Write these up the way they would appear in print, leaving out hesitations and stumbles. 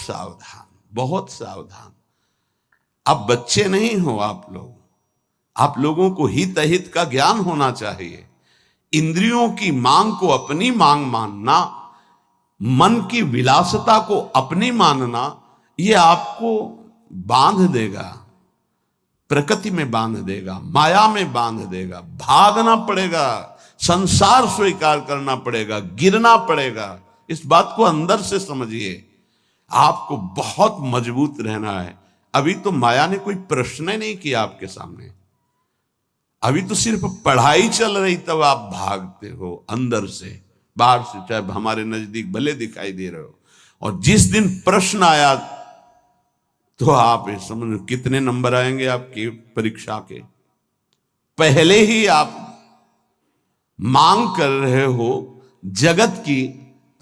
सावधान, बहुत सावधान। आप बच्चे नहीं हो, आप लोगों को हित अहित का ज्ञान होना चाहिए। इंद्रियों की मांग को अपनी मांग मानना, मन की विलासता को अपनी मानना, यह आपको बांध देगा, प्रकृति में बांध देगा, माया में बांध देगा। भागना पड़ेगा, संसार स्वीकार करना पड़ेगा, गिरना पड़ेगा। इस बात को अंदर से समझिए। आपको बहुत मजबूत रहना है। अभी तो माया ने कोई प्रश्न ही नहीं किया आपके सामने। अभी तो सिर्फ पढ़ाई चल रही, तब आप भागते हो अंदर से, बाहर से चाहे हमारे नजदीक भले दिखाई दे रहे हो। और जिस दिन प्रश्न आया तो आप समझ कितने नंबर आएंगे आपकी परीक्षा के। पहले ही आप मांग कर रहे हो जगत की,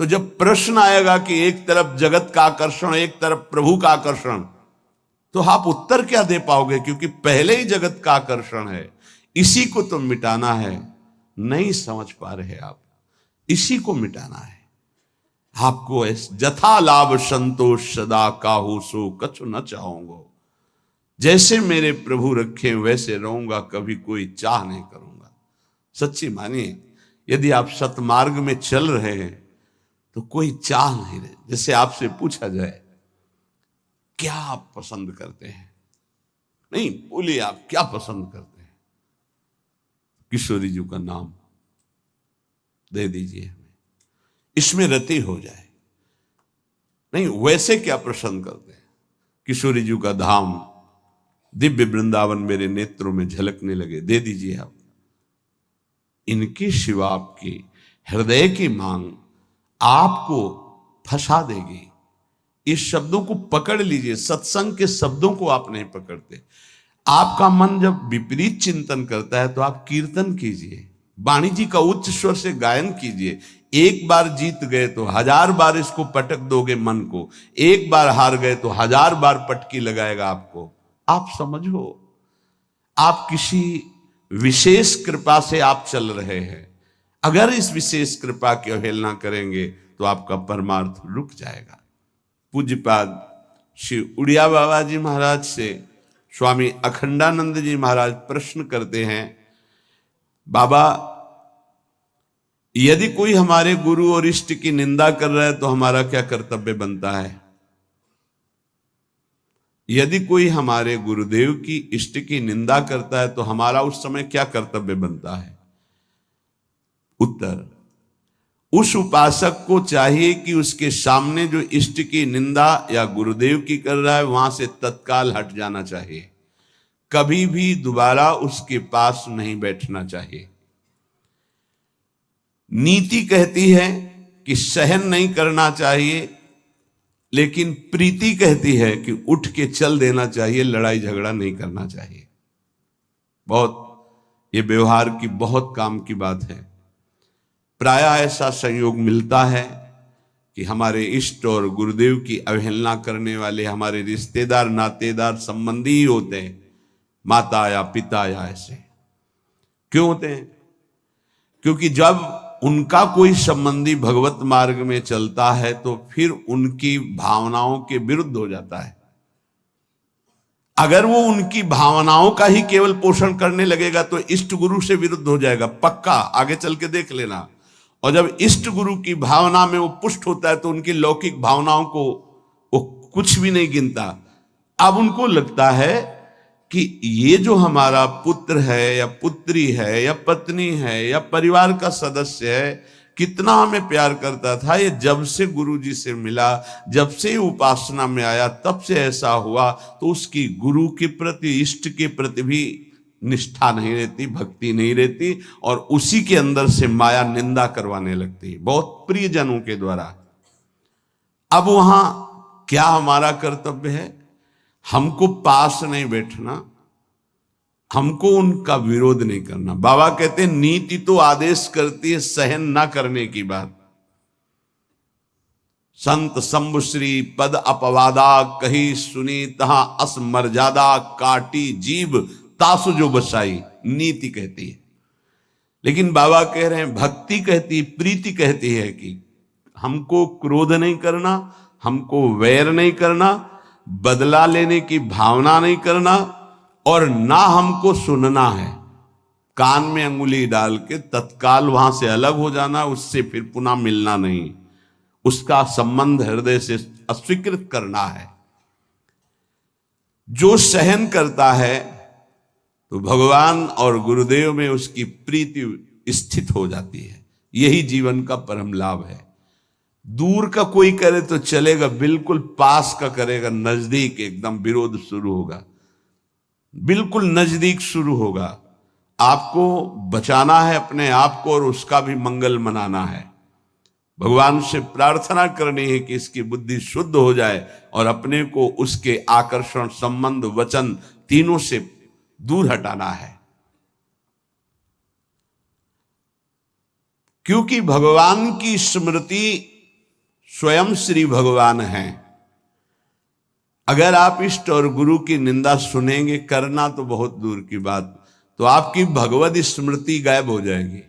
तो जब प्रश्न आएगा कि एक तरफ जगत का आकर्षण, एक तरफ प्रभु का आकर्षण, तो आप उत्तर क्या दे पाओगे? क्योंकि पहले ही जगत का आकर्षण है, इसी को तो मिटाना है। नहीं समझ पा रहे आप, इसी को मिटाना है आपको। जथा लाभ संतोष सदा काहू सो कछु न चाहूंगो। जैसे मेरे प्रभु रखे वैसे रहूंगा, कभी कोई चाह नहीं करूंगा। सच्ची मानिए, यदि आप सतमार्ग में चल रहे हैं तो कोई चाह नहीं रहे। जैसे आपसे पूछा जाए क्या आप पसंद करते हैं, नहीं बोलिए आप क्या पसंद करते हैं, किशोरी जी का नाम दे दीजिए हमें, इसमें रति हो जाए। नहीं, वैसे क्या पसंद करते हैं? किशोरी जी का धाम, दिव्य वृंदावन मेरे नेत्रों में झलकने लगे, दे दीजिए आप। इनकी शिवा आपकी हृदय की मांग आपको फंसा देगी। इस शब्दों को पकड़ लीजिए। सत्संग के शब्दों को आप नहीं पकड़ते। आपका मन जब विपरीत चिंतन करता है तो आप कीर्तन कीजिए, वाणी जी का उच्च स्वर से गायन कीजिए। एक बार जीत गए तो 1000 बार इसको पटक दोगे मन को, एक बार हार गए तो 1000 बार पटकी लगाएगा आपको। आप समझो, आप किसी विशेष कृपा से आप चल रहे हैं। अगर इस विशेष कृपा की अवहेलना करेंगे तो आपका परमार्थ रुक जाएगा। पूज्यपाद श्री उड़िया बाबा जी महाराज से स्वामी अखंडानंद जी महाराज प्रश्न करते हैं, बाबा यदि कोई हमारे गुरु और इष्ट की निंदा कर रहा है तो हमारा क्या कर्तव्य बनता है? यदि कोई हमारे गुरुदेव की इष्ट की निंदा करता है तो हमारा उस समय क्या कर्तव्य बनता है? उत्तर, उस उपासक को चाहिए कि उसके सामने जो इष्ट की निंदा या गुरुदेव की कर रहा है वहां से तत्काल हट जाना चाहिए। कभी भी दोबारा उसके पास नहीं बैठना चाहिए। नीति कहती है कि सहन नहीं करना चाहिए, लेकिन प्रीति कहती है कि उठ के चल देना चाहिए, लड़ाई झगड़ा नहीं करना चाहिए। बहुत ये व्यवहार की बहुत काम की बात है। प्रायः ऐसा संयोग मिलता है कि हमारे इष्ट और गुरुदेव की अवहेलना करने वाले हमारे रिश्तेदार, नातेदार, संबंधी ही होते हैं, माता या पिता या ऐसे। क्यों होते हैं? क्योंकि जब उनका कोई संबंधी भगवत मार्ग में चलता है तो फिर उनकी भावनाओं के विरुद्ध हो जाता है। अगर वो उनकी भावनाओं का ही केवल पोषण करने लगेगा तो इष्ट गुरु से विरुद्ध हो जाएगा, पक्का, आगे चल के देख लेना। और जब इष्ट गुरु की भावना में वो पुष्ट होता है तो उनकी लौकिक भावनाओं को वो कुछ भी नहीं गिनता। अब उनको लगता है कि ये जो हमारा पुत्र है या पुत्री है या पत्नी है या परिवार का सदस्य है, कितना हमें प्यार करता था, ये जब से गुरु जी से मिला, जब से उपासना में आया, तब से ऐसा हुआ। तो उसकी गुरु के प्रति, इष्ट के प्रति भी निष्ठा नहीं रहती, भक्ति नहीं रहती, और उसी के अंदर से माया निंदा करवाने लगती, बहुत प्रियजनों के द्वारा। अब वहां क्या हमारा कर्तव्य है? हमको पास नहीं बैठना, हमको उनका विरोध नहीं करना। बाबा कहते हैं नीति तो आदेश करती है सहन ना करने की बात। संत शंभुश्री पद अपवादा कही सुनी तहां अस मर्यादा काटी जीव तासु जो बसाई, नीति कहती है। लेकिन बाबा कह रहे हैं भक्ति कहती, प्रीति कहती है कि हमको क्रोध नहीं करना, हमको वैर नहीं करना, बदला लेने की भावना नहीं करना, और ना हमको सुनना है। कान में अंगुली डाल के तत्काल वहां से अलग हो जाना, उससे फिर पुनः मिलना नहीं, उसका संबंध हृदय से अस्वीकृत करना है। जो सहन करता है तो भगवान और गुरुदेव में उसकी प्रीति स्थित हो जाती है। यही जीवन का परम लाभ है। दूर का कोई करे तो चलेगा, बिल्कुल पास का करेगा, नजदीक एकदम विरोध शुरू होगा, बिल्कुल नजदीक शुरू होगा। आपको बचाना है अपने आप को और उसका भी मंगल मनाना है। भगवान से प्रार्थना करनी है कि इसकी बुद्धि शुद्ध हो जाए और अपने को उसके आकर्षण, संबंध, वचन तीनों से दूर हटाना है। क्योंकि भगवान की स्मृति स्वयं श्री भगवान है। अगर आप इष्ट और गुरु की निंदा सुनेंगे, करना तो बहुत दूर की बात, तो आपकी भगवत स्मृति गायब हो जाएगी,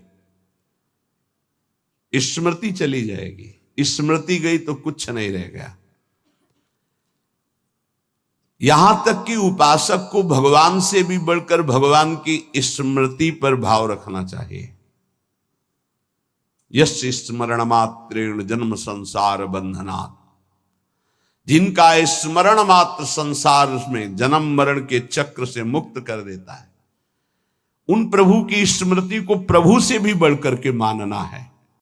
स्मृति चली जाएगी। स्मृति गई तो कुछ नहीं रह गया। यहां तक कि उपासक को भगवान से भी बढ़कर भगवान की स्मृति पर भाव रखना चाहिए। यस्य स्मरण मात्रेण जन्म संसार बंधनात्, जिनका स्मरण मात्र संसार में जन्म मरण के चक्र से मुक्त कर देता है, उन प्रभु की स्मृति को प्रभु से भी बढ़कर के मानना है।